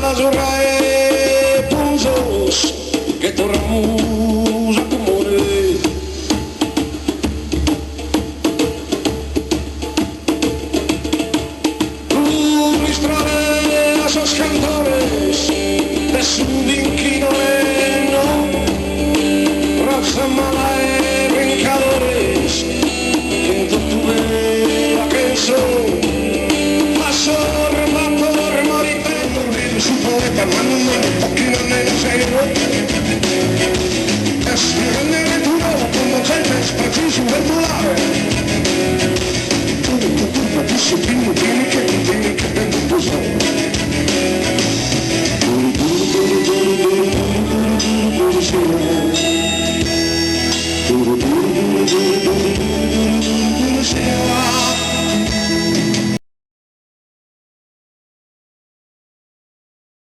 las repulsos que tornamos a comore. Lustrare a esos cantores de su inquino no raza mala e brincadores que en tortuve la queso pasó remator marite su poeta mano un poquito neno serio